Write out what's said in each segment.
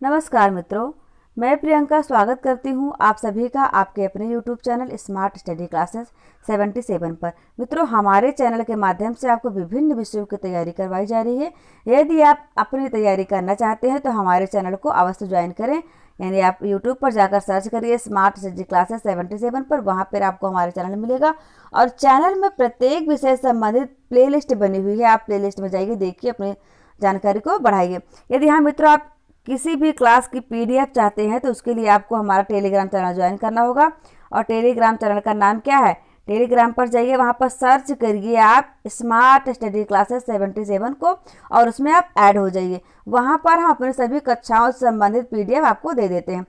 नमस्कार मित्रों, मैं प्रियंका स्वागत करती हूं आप सभी का आपके अपने YouTube channel smart study classes 77 पर। मित्रों, हमारे चैनल के माध्यम से आपको विभिन्न विषयों की तैयारी करवाई जा रही है। यदि आप अपनी तैयारी करना चाहते हैं तो हमारे चैनल को अवश्य ज्वाइन करें। यानी आप YouTube पर जाकर सर्च करिए स्मार्ट स्टडी क्लासेस 77 पर, वहाँ पर आपको हमारा चैनल मिलेगा। और चैनल में प्रत्येक विषय से संबंधित प्लेलिस्ट बनी हुई है, आप प्लेलिस्ट में जाइए, देखिए, अपनी जानकारी को बढ़ाइए। यदि हाँ मित्रों, आप किसी भी क्लास की PDF चाहते हैं तो उसके लिए आपको हमारा टेलीग्राम चैनल ज्वाइन करना होगा। और टेलीग्राम चैनल का नाम क्या है? टेलीग्राम पर जाइए, वहाँ पर सर्च करिए आप स्मार्ट स्टडी क्लासेस 77 को और उसमें आप ऐड हो जाइए। वहाँ पर हम अपने सभी कक्षाओं से संबंधित PDF आपको दे देते हैं।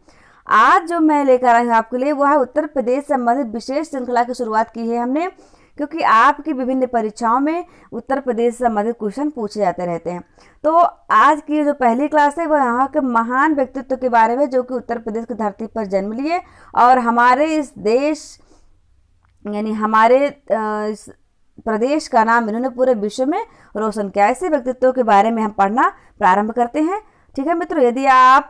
आज जो मैं लेकर आई हूँ आपके लिए वो है उत्तर प्रदेश संबंधित विशेष श्रृंखला की शुरुआत की है हमने, क्योंकि आपकी विभिन्न परीक्षाओं में उत्तर प्रदेश से संबंधित क्वेश्चन पूछे जाते रहते हैं। तो आज की जो पहली क्लास है वो यहाँ के महान व्यक्तित्व के बारे में, जो कि उत्तर प्रदेश की धरती पर जन्म लिए और हमारे इस देश यानी हमारे इस प्रदेश का नाम इन्होंने पूरे विश्व में रोशन किया। ऐसे व्यक्तित्वों के बारे में हम पढ़ना प्रारंभ करते हैं। ठीक है मित्रों, यदि आप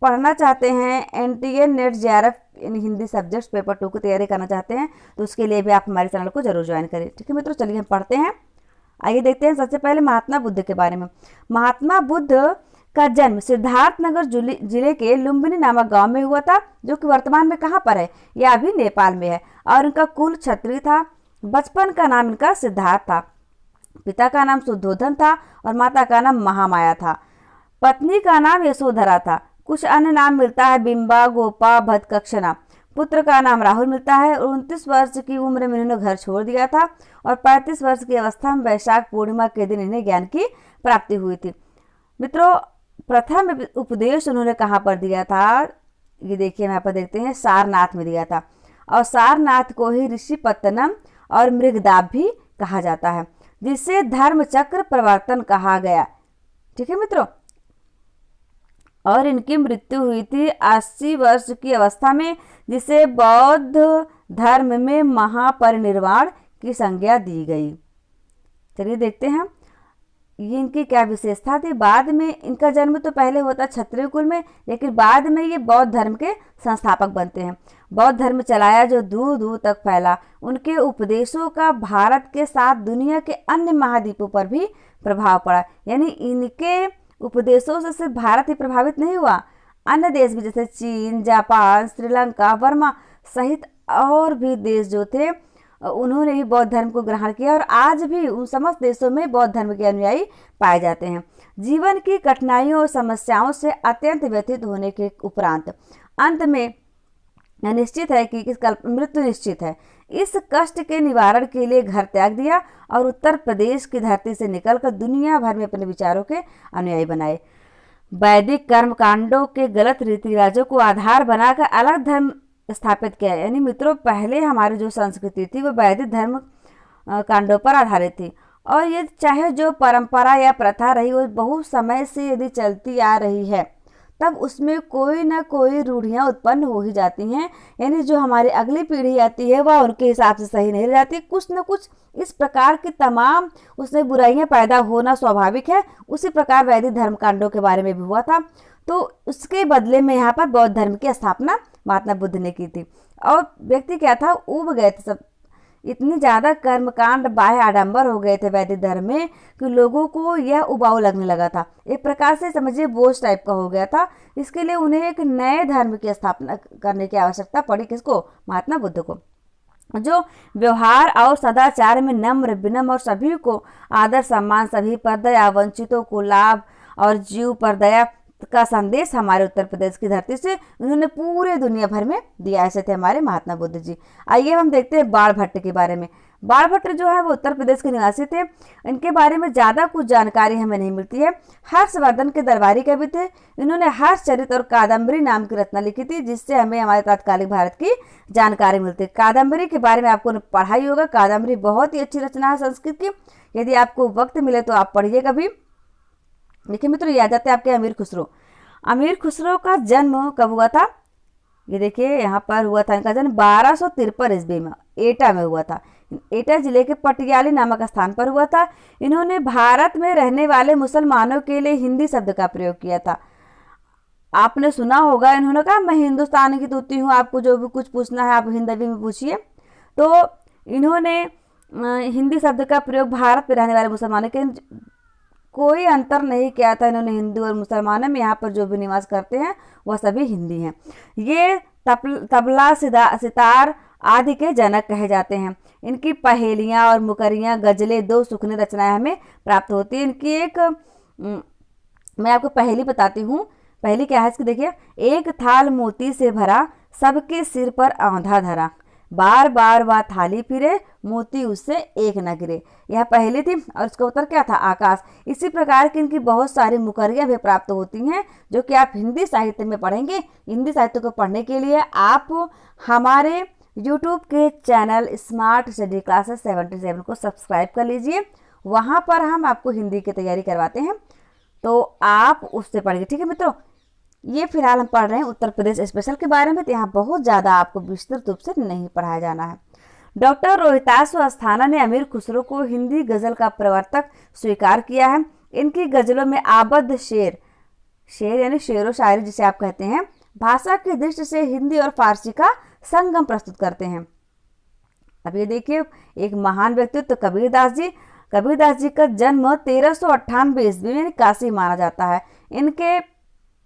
पढ़ना चाहते हैं NTA NET JRF Hindi subjects paper 2 की तैयारी करना चाहते हैं तो उसके लिए भी आप हमारे चैनल को जरूर ज्वाइन करें। ठीक है मित्रों, चलिए हम पढ़ते हैं। आइए देखते हैं सबसे पहले महात्मा बुद्ध के बारे में। महात्मा बुद्ध का जन्म सिद्धार्थनगर जिले के लुम्बिनी नामक गांव में हुआ था, जो कि वर्तमान में कहाँ पर है? यह अभी नेपाल में है। और इनका कुल क्षत्रिय था। बचपन का नाम इनका सिद्धार्थ था। पिता का नाम सुद्धोधन था और माता का नाम महामाया था। पत्नी का नाम यशोधरा था। कुछ अन्य नाम मिलता है बिंबा, गोपा, भदकक्षना। पुत्र का नाम राहुल मिलता है। 29 वर्ष की उम्र में इन्होंने घर छोड़ दिया था और 35 वर्ष की अवस्था में वैशाख पूर्णिमा के दिन इन्हें ज्ञान की प्राप्ति हुई थी। मित्रों, प्रथम उपदेश उन्होंने कहाँ पर दिया था? ये देखिए, यहाँ पर देखते हैं, सारनाथ में दिया था। और सारनाथ को ही ऋषिपत्तनम और मृगदाब भी कहा जाता है, जिसे धर्म चक्र प्रवर्तन कहा गया। ठीक है मित्रों, और इनकी मृत्यु हुई थी 80 वर्ष की अवस्था में, जिसे बौद्ध धर्म में महापरिनिर्वाण की संज्ञा दी गई। चलिए देखते हैं ये इनकी क्या विशेषता थी। बाद में इनका जन्म तो पहले होता क्षत्रिय कुल में, लेकिन बाद में ये बौद्ध धर्म के संस्थापक बनते हैं। बौद्ध धर्म चलाया जो दूर दूर तक फैला। उनके उपदेशों का भारत के साथ दुनिया के अन्य महाद्वीपों पर भी प्रभाव पड़ा। यानी इनके उपदेशों से सिर्फ भारत ही प्रभावित नहीं हुआ, अन्य देश भी जैसे चीन, जापान, श्रीलंका, बर्मा सहित और भी देश जो थे उन्होंने भी बौद्ध धर्म को ग्रहण किया और आज भी उन समस्त देशों में बौद्ध धर्म के अनुयायी पाए जाते हैं। जीवन की कठिनाइयों और समस्याओं से अत्यंत व्यथित होने के उपरांत अंत में निश्चित है कि इसका मृत्यु निश्चित है। इस कष्ट के निवारण के लिए घर त्याग दिया और उत्तर प्रदेश की धरती से निकलकर दुनिया भर में अपने विचारों के अनुयायी बनाए। वैदिक कर्म कांडों के गलत रीति रिवाजों को आधार बनाकर अलग धर्म स्थापित किया। यानी मित्रों, पहले हमारी जो संस्कृति थी वो वैदिक धर्म कांडों पर आधारित थी और ये चाहे जो परंपरा या प्रथा रही वो बहुत समय से यदि चलती आ रही है, तब उसमें कोई ना कोई रूढ़ियाँ उत्पन्न हो ही जाती हैं। यानी जो हमारी अगली पीढ़ी आती है वह उनके हिसाब से सही नहीं रह जाती। कुछ न कुछ इस प्रकार की तमाम उसमें बुराइयां पैदा होना स्वाभाविक है। उसी प्रकार वैदिक धर्म कांडों के बारे में भी हुआ था। तो उसके बदले में यहाँ पर बौद्ध धर्म की स्थापना महात्मा बुद्ध ने की थी। और व्यक्ति क्या था, ऊब गए थे सब। इतनी ज़्यादा कर्मकांड बाह्य आडंबर हो गए थे वैदिक धर्म में कि लोगों को यह उबाऊ लगने लगा था। एक प्रकार से समझिए बोझ टाइप का हो गया था। इसके लिए उन्हें एक नए धर्म की स्थापना करने की आवश्यकता पड़ी। किसको? महात्मा बुद्ध को, जो व्यवहार और सदाचार में नम्र, विनम्र और सभी को आदर सम्मान, सभी पर दया, वंचितों को लाभ और जीव पर दया का संदेश हमारे उत्तर प्रदेश की धरती से उन्होंने पूरे दुनिया भर में दिया। ऐसे थे हमारे महात्मा बुद्ध जी। आइए हम देखते हैं बाणभट्ट के बारे में। बाणभट्ट जो है वो उत्तर प्रदेश के निवासी थे। इनके बारे में ज़्यादा कुछ जानकारी हमें नहीं मिलती है। हर्षवर्धन के दरबारी कवि थे। इन्होंने हर्षचरित और कादम्बरी नाम की रचना लिखी थी, जिससे हमें हमारे तात्कालिक भारत की जानकारी मिलती है। कादम्बरी के बारे में आपको पढ़ाई होगा। कादम्बरी बहुत ही अच्छी रचना है संस्कृत की। यदि आपको वक्त मिले तो आप पढ़िए कभी। देखिए मित्रों, ये आ जाते हैं आपके अमीर खुसरो। अमीर खुसरो का जन्म कब हुआ था? ये देखिए यहाँ पर हुआ था इनका जन्म 1253 ईस्वी में एटा में हुआ था। एटा जिले के पटियाली नामक स्थान पर हुआ था। इन्होंने भारत में रहने वाले मुसलमानों के लिए हिंदी शब्द का प्रयोग किया था। आपने सुना होगा, इन्होंने कहा मैं हिंदुस्तान की तूती हूँ, आपको जो भी कुछ पूछना है आप हिंदी में पूछिए। तो इन्होंने हिंदी शब्द का प्रयोग भारत में रहने वाले मुसलमानों के कोई अंतर नहीं किया था। इन्होंने हिंदू और मुसलमानों में यहाँ पर जो भी निवास करते हैं वह सभी हिंदी हैं। ये तबला सितार आदि के जनक कहे जाते हैं। इनकी पहेलियाँ और मुकरियाँ, गजलें, दो सुखने रचनाएं हमें प्राप्त होती हैं। इनकी एक मैं आपको पहेली बताती हूँ। पहेली क्या है इसकी, देखिए। एक थाल मोती से भरा, सबके सिर पर औंधा धरा, बार बार वह थाली फिरे, मोती उससे एक न गिरे। यह पहेली थी और इसका उत्तर क्या था, आकाश। इसी प्रकार की इनकी बहुत सारी मुकरियाँ भी प्राप्त होती हैं जो कि आप हिंदी साहित्य में पढ़ेंगे। हिंदी साहित्य को पढ़ने के लिए आप हमारे YouTube के चैनल स्मार्ट स्टडी क्लासेस 77 को सब्सक्राइब कर लीजिए। वहाँ पर हम आपको हिंदी की तैयारी करवाते हैं, तो आप उससे पढ़िए, ठीक है मित्रों। ये फिलहाल हम पढ़ रहे हैं उत्तर प्रदेश स्पेशल के बारे में, तो यहाँ बहुत ज़्यादा आपको विस्तृत रूप से नहीं पढ़ाया जाना है। डॉक्टर रोहितास अस्थाना ने अमीर खुसरो को हिंदी गज़ल का प्रवर्तक स्वीकार किया है। इनकी गज़लों में आबद्ध शेर यानी शेर व शायरी जिसे आप कहते हैं, भाषा की दृष्टि से हिंदी और फारसी का संगम प्रस्तुत करते हैं। अब ये देखिए, एक महान व्यक्तित्व कबीरदास जी। कबीरदास जी का जन्म 1398 ईस्वी में काशी माना जाता है। इनके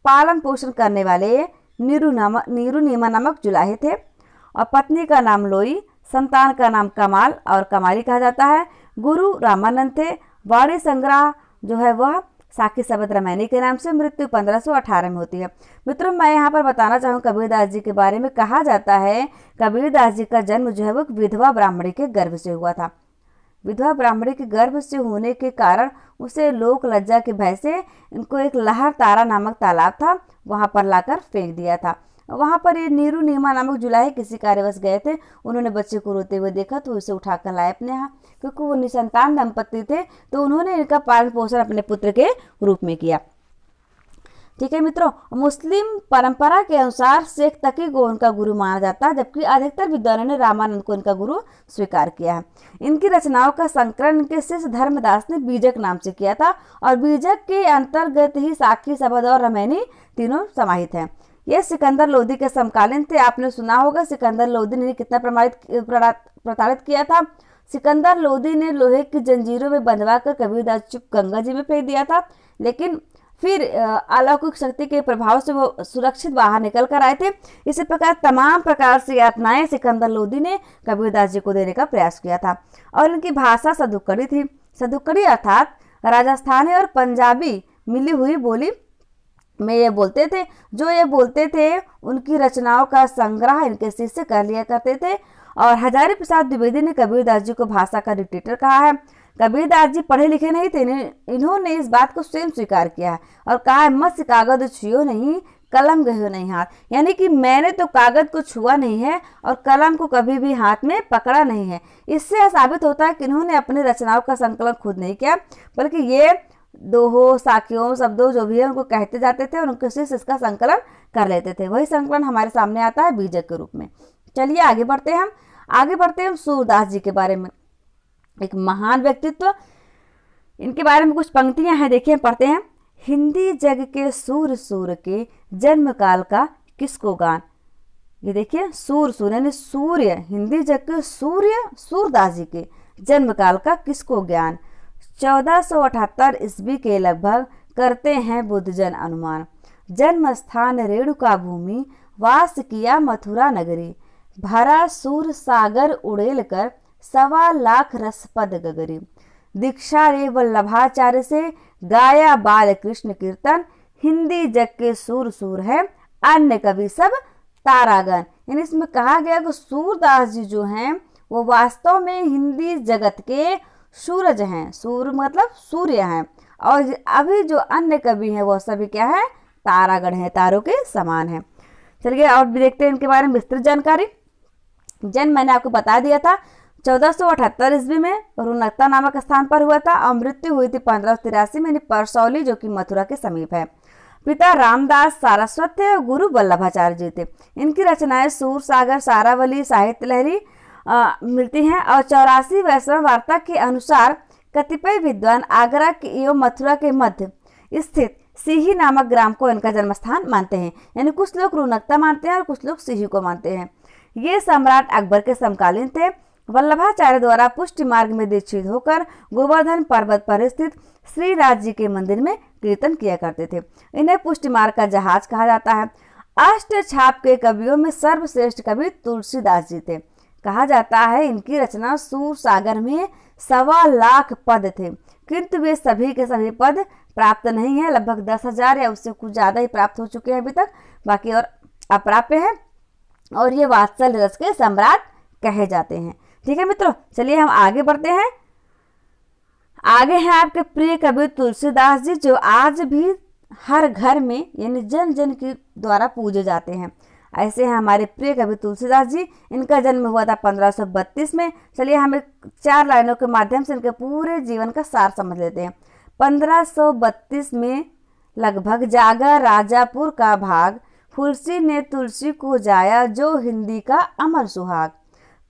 पालन पोषण करने वाले नीरू नीमा नामक जुलाहे थे और पत्नी का नाम लोई, संतान का नाम कमाल और कमाली कहा जाता है। गुरु रामानंद थे। वाणी संग्रह जो है वह साखी शब्द रामायणी के नाम से, मृत्यु 1518 में होती है। मित्रों, मैं यहाँ पर बताना चाहूँ कबीरदास जी के बारे में। कहा जाता है कबीरदास जी का जन्म जो है वो विधवा ब्राह्मणी के गर्भ से हुआ था। विधवा ब्राह्मणी के गर्भ से होने के कारण उसे लोक लज्जा के भय से इनको एक लहर तारा नामक तालाब था, वहां पर लाकर फेंक दिया था। वहां पर ये नीरू नीमा नामक जुलाहे किसी कार्यवश गए थे। उन्होंने बच्चे को रोते हुए देखा तो उसे उठाकर लाए अपने यहाँ, क्योंकि वो निसंतान दंपत्ति थे, तो उन्होंने इनका पालन पोषण अपने पुत्र के रूप में किया। ठीक है मित्रों, मुस्लिम परंपरा के अनुसार शेख तकी को उनका गुरु माना जाता है, जबकि अधिकतर विद्वानों ने रामानंद को इनका गुरु स्वीकार किया है। इनकी रचनाओं का संकलन इनके शिष्य धर्मदास ने बीजक नाम से किया था और बीजक के अंतर्गत ही साखी शब्द और रामायणी तीनों समाहित हैं। ये सिकंदर लोदी के समकालीन थे। आपने सुना होगा सिकंदर लोदी ने कितना प्रताड़ित किया था। सिकंदर लोदी ने लोहे की जंजीरों में बंधवा कर कबीरदास जी को गंगा जी में फेंक दिया था, लेकिन फिर अलौकिक शक्ति के प्रभाव से वो सुरक्षित बाहर निकल कर आए थे। इसी प्रकार तमाम प्रकार से यातनाएं सिकंदर लोदी ने कबीरदास जी को देने का प्रयास किया था। और इनकी भाषा सदुक्कड़ी थी। सदुक्कड़ी अर्थात राजस्थानी और पंजाबी मिली हुई बोली में ये बोलते थे। जो ये बोलते थे उनकी रचनाओं का संग्रह इनके शिष्य कर लिया करते थे। और हजारी प्रसाद द्विवेदी ने कबीरदास जी को भाषा का डिक्टेटर कहा है। कबीरदास जी पढ़े लिखे नहीं थे, इन्होंने इस बात को स्वयं स्वीकार किया है और कहा है मत कागज छुओ नहीं, कलम गयो नहीं हाथ। यानी कि मैंने तो कागज को छुआ नहीं है और कलम को कभी भी हाथ में पकड़ा नहीं है। इससे साबित होता है कि इन्होंने अपनी रचनाओं का संकलन खुद नहीं किया, बल्कि ये दोहों, साखियों, शब्दों जो भी है उनको कहते जाते थे और उनके शिष्य इसका संकलन कर लेते थे। वही संकलन हमारे सामने आता है बीजक के रूप में। चलिए आगे बढ़ते हैं हम सूरदास जी के बारे में। एक महान व्यक्तित्व, इनके बारे में कुछ पंक्तियां हैं, देखिए पढ़ते हैं। हिंदी जग के सूर के जन्म काल का किसको गान। ये देखिए सूर यानी सूर्य, हिंदी जग के सूर्य सूरदास जी के जन्म काल का किसको ज्ञान। 1478 ईस्वी के लगभग करते हैं बुद्धजन अनुमान। जन्म स्थान रेणुका भूमि, वास किया मथुरा नगरी। भरा सूर सागर उड़ेल कर, 1.25 लाख रसपद गगरी। दीक्षा रे वल्लभाचार्य से, गाया बाल कृष्ण कीर्तन। हिंदी जग के सूर है, अन्य कवि सब तारागण। यानी इसमें कहा गया कि सूरदास जी जो हैं वो वास्तव में हिंदी जगत के सूरज हैं। सूर्य मतलब सूर्य हैं, और अभी जो अन्य कवि हैं वो सभी क्या है, तारागण हैं, तारों के समान हैं। चलिए और भी देखते हैं इनके बारे में विस्तृत जानकारी। जन्म मैंने आपको बता दिया था 1478 ईस्वी में रुनकता नामक स्थान पर हुआ था और मृत्यु हुई थी 1583 में परसौली जो कि मथुरा के समीप है। पिता रामदास सारस्वत थे और गुरु वल्लभाचार्य जी थे। इनकी रचनाएं सूर सागर, सारावली, साहित्य लहरी मिलती हैं और 84 वैष्णव वार्ता के अनुसार कतिपय विद्वान आगरा के एवं मथुरा के मध्य स्थित सीही नामक ग्राम को इनका जन्म स्थान मानते हैं। यानी कुछ लोग रोहनकता मानते हैं और कुछ लोग सीही को मानते हैं। ये सम्राट अकबर के समकालीन थे। वल्लभाचार्य द्वारा पुष्टि मार्ग में दीक्षित होकर गोवर्धन पर्वत पर स्थित श्री राज जी के मंदिर में कीर्तन किया करते थे। इन्हें पुष्टि मार्ग का जहाज कहा जाता है। अष्ट छाप के कवियों में सर्वश्रेष्ठ कवि तुलसीदास जी थे। कहा जाता है इनकी रचना सूर सागर में 1.25 लाख पद थे, किंतु वे सभी के सभी पद प्राप्त नहीं है। लगभग 10,000 या उससे कुछ ज्यादा ही प्राप्त हो चुके हैं अभी तक, बाकी और अप्राप्य है। और ये वात्सल्य रस के सम्राट कहे जाते हैं। ठीक है मित्रों, चलिए हम आगे बढ़ते हैं। आगे हैं आपके प्रिय कवि तुलसीदास जी, जो आज भी हर घर में यानी जन जन के द्वारा पूजे जाते हैं। ऐसे हैं हमारे प्रिय कवि तुलसीदास जी। इनका जन्म हुआ था 1532 में। चलिए हम 4 लाइनों के माध्यम से इनके पूरे जीवन का सार समझ लेते हैं। 1532 में लगभग जागा राजापुर का भाग, फुलसी ने तुलसी को जाया, जो हिंदी का अमर सुहाग।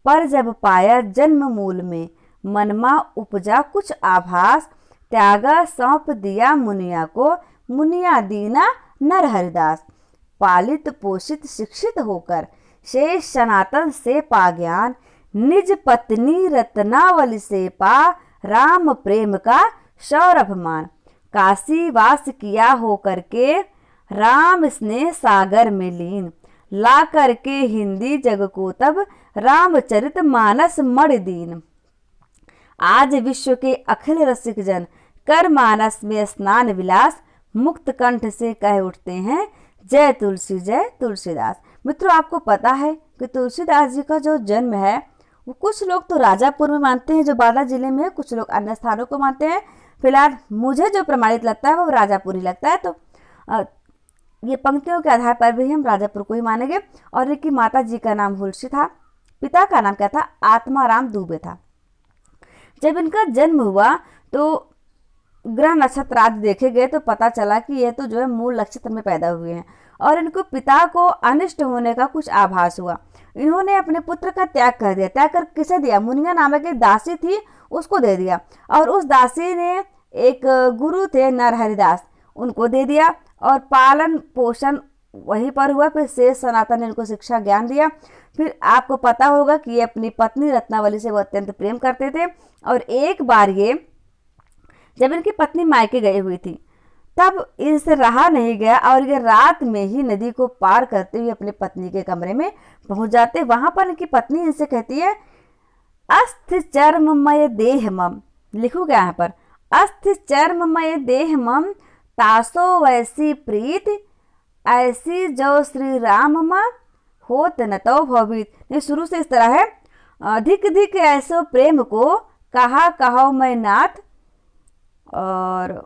पर जब पाया जन्म मूल में, मनमा उपजा कुछ आभास, त्यागा सौंप दिया मुनिया को, मुनिया दीना नर हरिदास। पालित पोषित शिक्षित होकर, शेष सनातन से पा ज्ञान, निज पत्नी रत्नावली से पा, राम प्रेम का सौरभ मान। काशी वास किया हो करके, राम स्नेह सागर में लीन, ला करके हिंदी जग को तब, रामचरित मानस मण दीन। आज विश्व के अखिल रसिक जन, कर मानस में स्नान विलास, मुक्त कंठ से कह उठते हैं, जय तुलसी जय तुलसीदास। मित्रों, आपको पता है कि तुलसीदास जी का जो जन्म है वो कुछ लोग तो राजापुर में मानते हैं जो बांदा जिले में है, कुछ लोग अन्य स्थानों को मानते हैं। फिलहाल मुझे जो प्रमाणित लगता है वो राजापुर ही लगता है। तो ये पंक्तियों के आधार पर भी हम राजापुर को ही मानेंगे। और इनकी माता जी का नाम हुलसी था, पिता का नाम क्या था? आत्माराम दुबे था। जब इनका जन्म हुआ तो ग्रह नक्षत्र आदि देखे गए तो पता चला कि यह तो जो है मूल नक्षत्र में पैदा हुए हैं। और इनको पिता को अनिष्ट होने का कुछ आभास हुआ। इन्होंने अपने पुत्र का त्याग कर दिया। त्याग कर किसे दिया? मुनिया नामक एक दासी थी, उसको दे दिया। और उस दासी ने एक गुरु थे नर हरिदास, उनको दे दिया। और पालन पोषण वहीं पर हुआ। फिर शेष सनातन ने इनको शिक्षा ज्ञान दिया। फिर आपको पता होगा कि ये अपनी पत्नी रत्नावली से वो अत्यंत प्रेम करते थे। और एक बार ये जब इनकी पत्नी मायके गई हुई थी तब इनसे रहा नहीं गया और ये रात में ही नदी को पार करते हुए अपनी पत्नी के कमरे में पहुंच जाते। वहां पर इनकी पत्नी इनसे कहती है, अस्थ चर्ममय देह मम, लिखूंगा यहाँ पर, अस्थ चर्ममय देह मम, तासो वैसी प्रीत, ऐसी जो श्री राम माँ होत न तो भवित। ये शुरू से इस तरह है, अधिक अधिक ऐसो प्रेम को कहा कहो मैं नाथ। और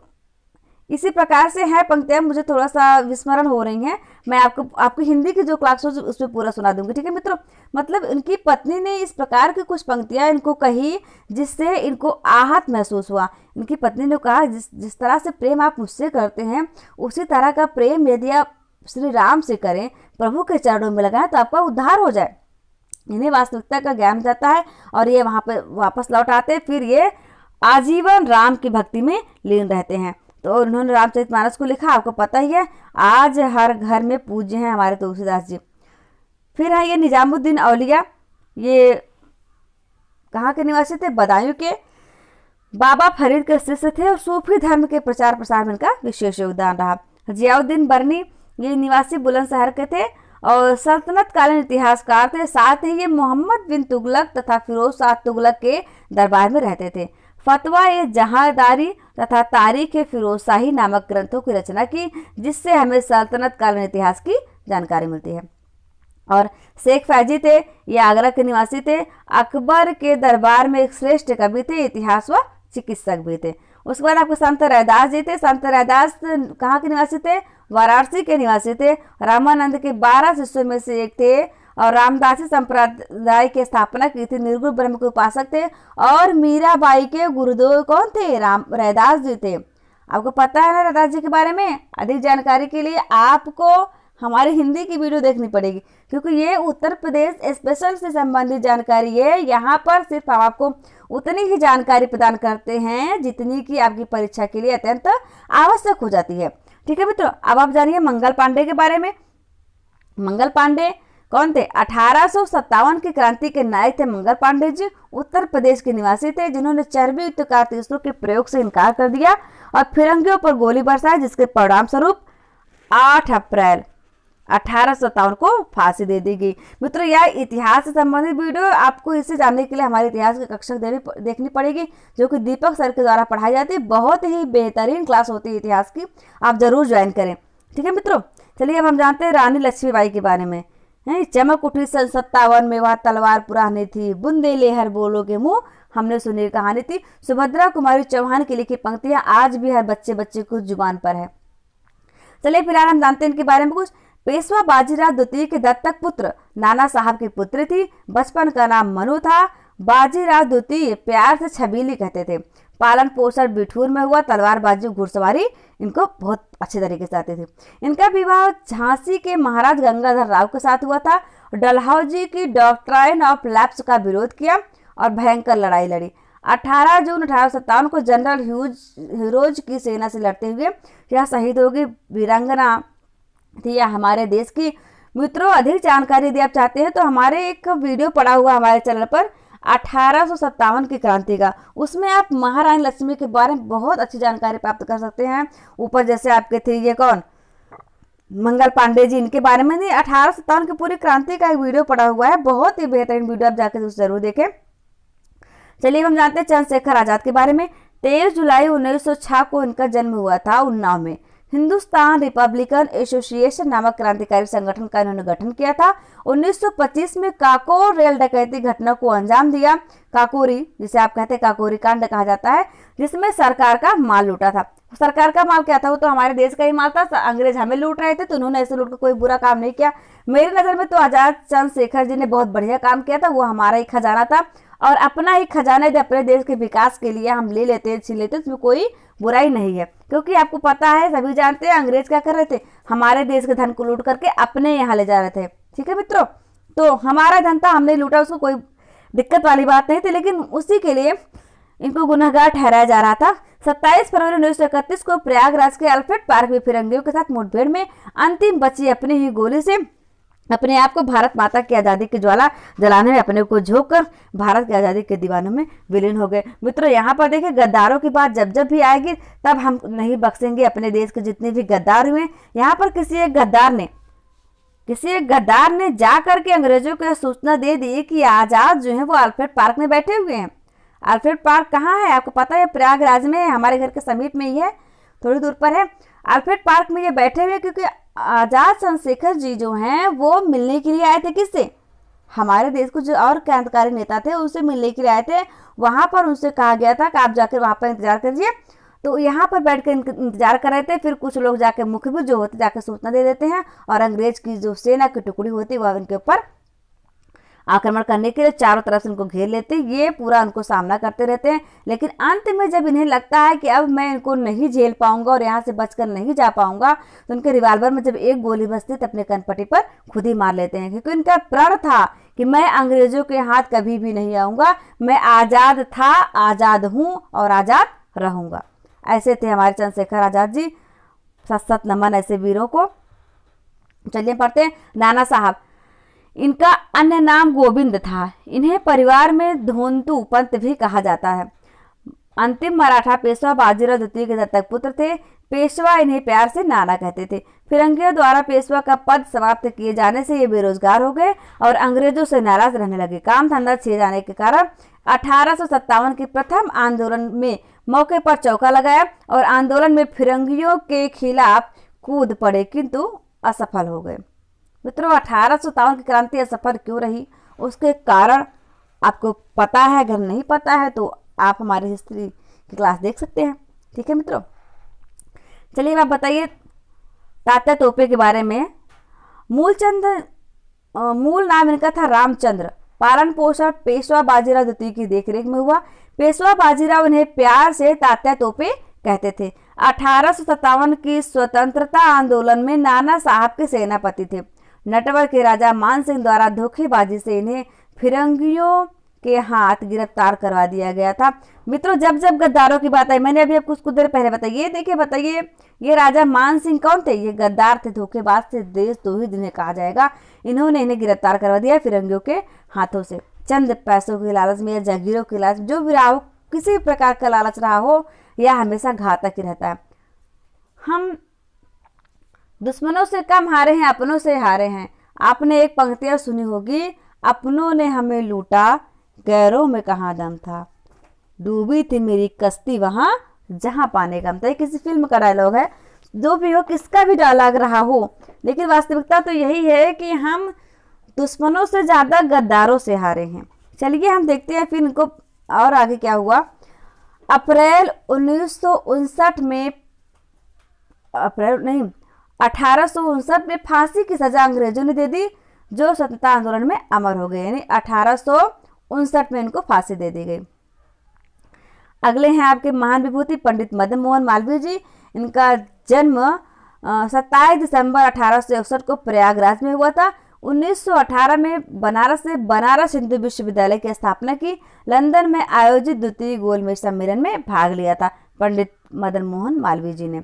इसी प्रकार से है पंक्तियां, मुझे थोड़ा सा विस्मरण हो रही हैं। मैं आपको हिंदी की जो क्लास हो उसमें पूरा सुना दूंगी। ठीक है मित्रों, मतलब इनकी पत्नी ने इस प्रकार की कुछ पंक्तियां इनको कही जिससे इनको आहत महसूस हुआ। इनकी पत्नी ने कहा, जिस तरह से प्रेम आप मुझसे करते हैं उसी तरह का प्रेम यदि आप श्री राम से करें, प्रभु के चरणों में लगाएं तो आपका उद्धार हो जाए। इन्हें वास्तविकता का ज्ञान जाता है और ये वहां पर वापस लौट आते। फिर ये आजीवन राम की भक्ति में लीन रहते हैं। तो उन्होंने रामचरितमानस को लिखा, आपको पता ही है, आज हर घर में पूज्य हैं हमारे तुलसीदास जी। फिर है ये निजामुद्दीन औलिया, ये कहाँ के निवासी थे? बदायूं के। बाबा फरीद के शिष्य थे और सूफी धर्म के प्रचार प्रसार में इनका विशेष योगदान रहा। जियाउद्दीन बरनी, ये निवासी बुलंदशहर के थे और सल्तनत कालीन इतिहासकार थे। साथ ही ये मोहम्मद बिन तुगलक तथा फिरोज शाह तुगलक के दरबार में रहते थे। फतवा ए जहांदारी तथा तारीख फिरोज शाही नामक ग्रंथों की रचना की, जिससे हमें सल्तनत कालीन इतिहास की जानकारी मिलती है। और शेख फैजी थे, ये आगरा के निवासी थे। अकबर के दरबार में एक श्रेष्ठ कवि थे, इतिहास व चिकित्सक भी थे। उसके बाद आपको संत रैदास जी थे। संत रैदास कहाँ के निवासी थे? वाराणसी के निवासी थे। रामानंद के 12 शिष्यों में से एक थे और रामदासी संप्रदाय की स्थापना की थी। निर्गुण ब्रह्म के उपासक थे और मीराबाई के गुरुदेव कौन थे? रैदास जी थे। आपको पता है ना रैदास जी के बारे में? अधिक जानकारी के लिए आपको हमारी हिंदी की वीडियो देखनी पड़ेगी, क्योंकि ये उत्तर प्रदेश स्पेशल से संबंधित जानकारी है। यहाँ पर सिर्फ हम आपको उतनी ही जानकारी प्रदान करते हैं जितनी कि आपकी परीक्षा के लिए अत्यंत आवश्यक हो जाती है। ठीक है मित्रों, अब आप जानिए मंगल पांडे के बारे में। मंगल पांडे कौन थे? 1857 की क्रांति के नायक थे मंगल पांडे जी। उत्तर प्रदेश के निवासी थे जिन्होंने चर्बी युक्त कारतूसों के प्रयोग से इनकार कर दिया और फिरंगियों पर गोली बरसाई, जिसके परिणाम स्वरूप 8 अप्रैल 1857 को फांसी दे दी गई। मित्रों, यह इतिहास से संबंधित वीडियो आपको इसे जानने के लिए हमारे इतिहास की कक्षा देखनी पड़ेगी, जो कि दीपक सर के द्वारा पढ़ाई जाती है। बहुत ही बेहतरीन क्लास होती है इतिहास की, आप जरूर ज्वाइन करें। ठीक है मित्रों, चलिए अब हम जानते हैं रानी लक्ष्मीबाई के बारे में। चमक उठी सन 57 में वह तलवार पुरानी थी, बुंदे लेहर बोलोगे मुंह हमने सुनी कहानी थी। सुभद्रा कुमारी चौहान की लिखी पंक्तियां आज भी हर बच्चे बच्चे को जुबान पर है। चलिए फिलहाल हम जानते हैं इनके बारे में कुछ। पेशवा बाजीराव द्वितीय के दत्तक पुत्र नाना साहब की पुत्री थी। बचपन का नाम मनु था। बाजीराव द्वितीय प्यार से छबीली कहते थे। पालन पोषण बिठूर में हुआ। तलवारबाजी घुड़सवारी इनको बहुत अच्छे तरीके से आती थी। इनका विवाह झांसी के महाराज गंगाधर राव के साथ हुआ था। डलहौजी की डॉक्ट्राइन ऑफ लैप्स का विरोध किया और भयंकर लड़ाई लड़ी। 18 जून 1857 को जनरल हीरोज की सेना से लड़ते हुए यह शहीद होगी। वीरांगना थी यह हमारे देश की। मित्रों, अधिक जानकारी यदि आप चाहते हैं तो हमारे एक वीडियो पड़ा हुआ हमारे चैनल पर 1857 की क्रांति का, उसमें आप महारानी लक्ष्मी के बारे में बहुत अच्छी जानकारी प्राप्त कर सकते हैं। ऊपर जैसे आपके थे ये कौन, मंगल पांडे जी, इनके बारे में नहीं, 1857 की पूरी क्रांति का एक वीडियो पड़ा हुआ है, बहुत ही बेहतरीन वीडियो, आप जाकर उसे जरूर देखें। चलिए हम जानते हैं चंद्रशेखर आजाद के बारे में। 23 जुलाई 1906 को इनका जन्म हुआ था उन्नाव में। हिंदुस्तान रिपब्लिकन एसोसिएशन नामक क्रांतिकारी संगठन का इन्होंने गठन किया था। 1925 में काकोर रेल डकैती घटना को अंजाम दिया। काकोरी, जिसे आप कहते हैं काकोरी कांड कहा जाता है, जिसमें सरकार का माल लूटा था। सरकार का माल क्या था? वो तो हमारे देश का ही माल था। अंग्रेज हमें लूट रहे थे, तो उन्होंने ऐसे लूट कर कोई बुरा काम नहीं किया। मेरी नजर में तो आजाद चंद्रशेखर जी ने बहुत बढ़िया काम किया था। वो हमारा ही खजाना था और अपना ही खजाना यदि अपने देश के विकास के लिए हम ले लेते हैं, छीन लेते हैं, उसमें कोई बुराई नहीं है। क्योंकि आपको पता है, सभी जानते हैं, अंग्रेज क्या कर रहे थे? हमारे देश के धन को लूट करके अपने यहाँ ले जा रहे थे। ठीक है मित्रों, तो हमारा धन था, हमने लूटा, उसको कोई दिक्कत वाली बात नहीं थी, लेकिन उसी के लिए इनको गुनहगार ठहराया जा रहा था। 27 फरवरी 1931 को प्रयागराज के अल्फ्रेड पार्क में फिरंगियों के साथ मुठभेड़ में अंतिम बची अपनी ही गोली से अपने आप को भारत माता की आज़ादी की ज्वाला जलाने में अपने को झोंक कर भारत की आज़ादी के दीवानों में विलीन हो गए। मित्रों, यहाँ पर देखिए, गद्दारों की बात जब जब भी आएगी तब हम नहीं बख्शेंगे अपने देश के जितने भी गद्दार हुए। यहाँ पर किसी एक गद्दार ने जा करके अंग्रेजों को सूचना दे दी कि आज़ाद जो है वो अल्फ्रेड पार्क में बैठे हुए हैं। अल्फ्रेड पार्क कहाँ है आपको पता है? प्रयागराज में है, हमारे घर के समीप में ही है, थोड़ी दूर पर है। अल्फ्रेड पार्क में ये बैठे हुए क्योंकि आजाद चंद्रशेखर जी जो हैं वो मिलने के लिए आए थे। किससे? हमारे देश को जो और क्रांतिकारी नेता थे उनसे मिलने के लिए आए थे। वहां पर उनसे कहा गया था कि आप जाकर वहां पर इंतजार करिए। तो यहाँ पर बैठ कर इंतजार कर रहे थे। फिर कुछ लोग जाके मुखबिर जो होते जाकर सूचना दे देते हैं और अंग्रेज की जो सेना की टुकड़ी होती है वह उनके ऊपर आक्रमण करने के लिए चारों तरफ से इनको घेर लेते हैं। ये पूरा उनको सामना करते रहते हैं, लेकिन अंत में जब इन्हें लगता है कि अब मैं इनको नहीं झेल पाऊंगा और यहाँ से बचकर नहीं जा पाऊंगा, तो उनके रिवाल्वर में जब एक गोली बजती तो अपने कनपट्टी पर खुद ही मार लेते हैं। क्योंकि इनका प्रण था कि मैं अंग्रेजों के हाथ कभी भी नहीं आऊंगा, मैं आज़ाद था, आज़ाद हूँ और आज़ाद रहूंगा। ऐसे थे हमारे चंद्रशेखर आजाद जी। सत सत नमन ऐसे वीरों को। चलिए पढ़ते हैं नाना साहब। इनका अन्य नाम गोविंद था। इन्हें परिवार में धोंतु पंत भी कहा जाता है। अंतिम मराठा पेशवा बाजीराव द्वितीय के दत्तक पुत्र थे। पेशवा इन्हें प्यार से नाना कहते थे। फिरंगियों द्वारा पेशवा का पद समाप्त किए जाने से ये बेरोजगार हो गए और अंग्रेजों से नाराज रहने लगे। काम धंधा छिड़ जाने के कारण 1857 के प्रथम आंदोलन में मौके पर चौका लगाया और आंदोलन में फिरंगियों के खिलाफ कूद पड़े, किंतु असफल हो गए। मित्रों, 1857 की क्रांति असफल क्यों रही, उसके कारण आपको पता है? अगर नहीं पता है तो आप हमारी हिस्ट्री की क्लास देख सकते हैं। ठीक है मित्रों, चलिए आप बताइए तात्या तोपे के बारे में। मूल नाम इनका था रामचंद्र। पालन पोषण पेशवा बाजीराव द्वितीय की देखरेख में हुआ। पेशवा बाजीराव इन्हें प्यार से तात्या तोपे कहते थे। 1857 की स्वतंत्रता आंदोलन में नाना साहब के सेनापति थे। नटवर के राजा मान सिंह द्वारा धोखेबाजी से इन्हें फिरंगियों के हाथ गिरफ्तार करवा दिया गया था। मित्रों, जब जब गद्दारों की बात आई, मैंने अभी आपको कुछ देर पहले बताया, ये देखिए बताइए, ये राजा मान सिंह कौन थे? ये गद्दार थे, धोखेबाज थे, देशद्रोही जिन्हें कहा जाएगा। इन्होंने इन्हें गिरफ्तार करवा दिया फिरंगियों के हाथों से। चंद पैसों के लालच में या जागीरों के लालच, जो भी रहा हो, किसी भी प्रकार का लालच रहा हो, यह हमेशा घातक ही रहता है। हम दुश्मनों से कम हारे हैं, अपनों से हारे हैं। आपने एक पंक्तियां सुनी होगी, अपनों ने हमें लूटा, गैरों में कहाँ दम था, डूबी थी मेरी कश्ती वहां जहां पाने का। मतलब किसी फिल्म का डायलॉग है, जो भी हो, किसका भी डायलॉग रहा हो, लेकिन वास्तविकता तो यही है कि हम दुश्मनों से ज्यादा गद्दारों से हारे हैं। चलिए हम देखते हैं फिर इनको और आगे क्या हुआ। अप्रैल 1959 में, अप्रैल नहीं 1859 में फांसी की सजा अंग्रेजों ने दे दी, जो स्वतंत्रता आंदोलन में अमर हो गए। यानी 1859 में इनको फांसी दे दी गई। अगले हैं आपके महान विभूति पंडित मदन मोहन मालवीय जी। इनका जन्म 27 दिसंबर 1861 को प्रयागराज में हुआ था। 1918 में बनारस से बनारस हिंदू विश्वविद्यालय की स्थापना की। लंदन में आयोजित द्वितीय गोलमेज सम्मेलन में भाग लिया था पंडित मदन मोहन मालवीय जी ने।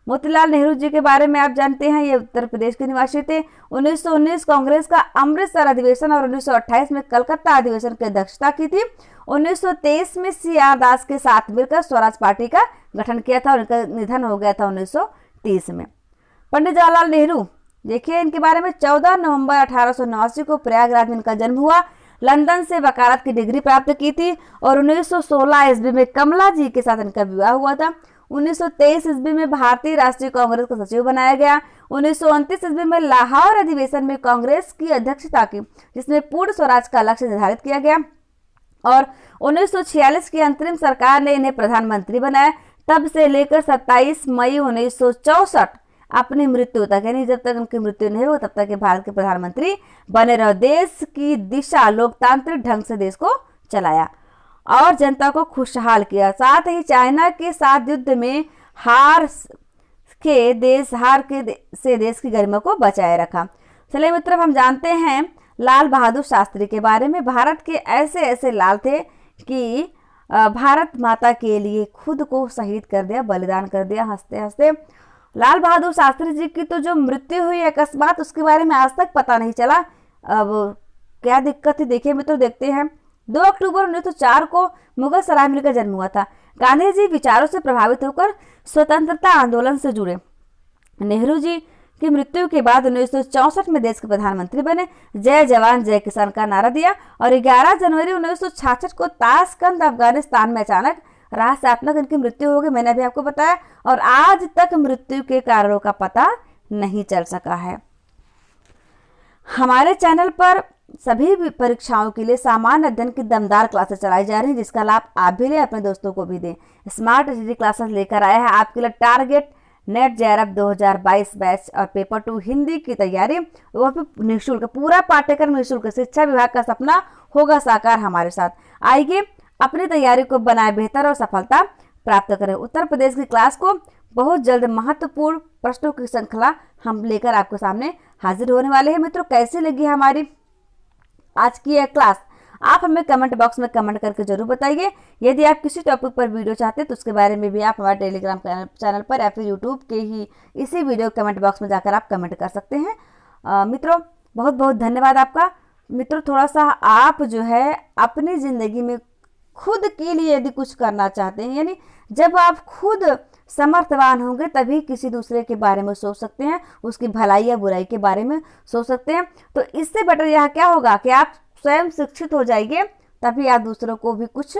मोतीलाल नेहरू जी के बारे में आप जानते हैं, ये उत्तर प्रदेश के निवासी थे। 1919 कांग्रेस का अमृतसर अधिवेशन और 1928 में कलकत्ता अधिवेशन की अध्यक्षता की थी। 1923 में CR दास के साथ मिलकर स्वराज पार्टी का गठन किया था और इनका निधन हो गया था 1930 में। पंडित जवाहरलाल नेहरू, देखिए इनके बारे में, 14 नवंबर 1889 को प्रयागराज में इनका जन्म हुआ। लंदन से वकालत की डिग्री प्राप्त की थी और 1916 ईस्वी में कमला जी के साथ इनका विवाह हुआ था। 1923 ईस्वी में भारतीय राष्ट्रीय कांग्रेस का सचिव बनाया गया। 1929 ईस्वी में लाहौर अधिवेशन में कांग्रेस की अध्यक्षता की, जिसमें पूर्ण स्वराज का लक्ष्य निर्धारित किया गया और 1946 की अंतरिम सरकार ने इन्हें प्रधानमंत्री बनाया। तब से लेकर 27 मई 1964 अपनी मृत्यु तक, यानी जब तक उनकी मृत्यु नहीं हो तब तक भारत के प्रधानमंत्री बने रहे। देश की दिशा लोकतांत्रिक ढंग से देश को चलाया और जनता को खुशहाल किया। साथ ही चाइना के साथ युद्ध में हार के देश की गरिमा को बचाए रखा। चलिए मित्रों, हम जानते हैं लाल बहादुर शास्त्री के बारे में। भारत के ऐसे ऐसे लाल थे कि भारत माता के लिए खुद को शहीद कर दिया, बलिदान कर दिया। हंसते हंसते लाल बहादुर शास्त्री जी की तो जो मृत्यु हुई अकस्मात, उसके बारे में आज तक पता नहीं चला। अब क्या दिक्कत थी, देखिए मित्रों, देखते हैं। 2 अक्टूबर 1904 को मुगल सराय में इनका जन्म हुआ था। गांधी जी विचारों से प्रभावित होकर स्वतंत्रता आंदोलन से जुड़े। नेहरू जी की मृत्यु के बाद 1964 में देश के प्रधानमंत्री बने। जय जवान जय किसान का नारा दिया और 11 जनवरी 1966 को ताशकंद अफगानिस्तान में अचानक रहस्यात्मक इनकी मृत्यु हो गई, मैंने अभी आपको बताया। और आज तक मृत्यु के कारणों का पता नहीं चल सका है। हमारे चैनल पर सभी परीक्षाओं के लिए सामान्य अध्ययन की दमदार क्लासेस चलाई जा रही हैं, जिसका लाभ आप भी लें, अपने दोस्तों को भी दें। स्मार्ट स्टडी क्लासेस लेकर आया है आपके लिए टारगेट नेट JRF 2022 बैच और पेपर 2 हिंदी की तैयारी, वो भी निःशुल्क, पूरा पाठ्यक्रम निःशुल्क। शिक्षा विभाग का सपना होगा साकार हमारे साथ। आइए अपनी तैयारी को बनाए बेहतर और सफलता प्राप्त करें। उत्तर प्रदेश की क्लास को बहुत जल्द महत्वपूर्ण प्रश्नों की श्रृंखला हम लेकर आपके सामने हाजिर होने वाले हैं। मित्रों, कैसी लगी हमारी आज की यह क्लास, आप हमें कमेंट बॉक्स में कमेंट करके जरूर बताइए। यदि आप किसी टॉपिक पर वीडियो चाहते हैं तो उसके बारे में भी आप हमारे टेलीग्राम चैनल पर या फिर यूट्यूब के ही इसी वीडियो कमेंट बॉक्स में जाकर आप कमेंट कर सकते हैं। मित्रों, बहुत बहुत धन्यवाद आपका। मित्रों, थोड़ा सा आप जो है अपनी ज़िंदगी में खुद के लिए यदि कुछ करना चाहते हैं, यानी जब आप खुद समर्थवान होंगे तभी किसी दूसरे के बारे में सोच सकते हैं, उसकी भलाई या बुराई के बारे में सोच सकते हैं। तो इससे बेटर यह क्या होगा कि आप स्वयं शिक्षित हो जाइए, तभी आप दूसरों को भी कुछ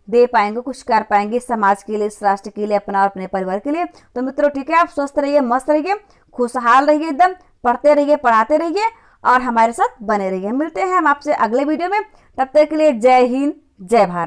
दे पाएंगे, कुछ कर पाएंगे समाज के लिए, इस राष्ट्र के लिए, अपना और अपने परिवार के लिए। तो मित्रों ठीक है, आप स्वस्थ रहिए, मस्त रहिए, खुशहाल रहिए, एकदम पढ़ते रहिए, पढ़ाते रहिए और हमारे साथ बने रहिए। मिलते हैं हम आपसे अगले वीडियो में, तब तक के लिए जय हिंद, जय भारत।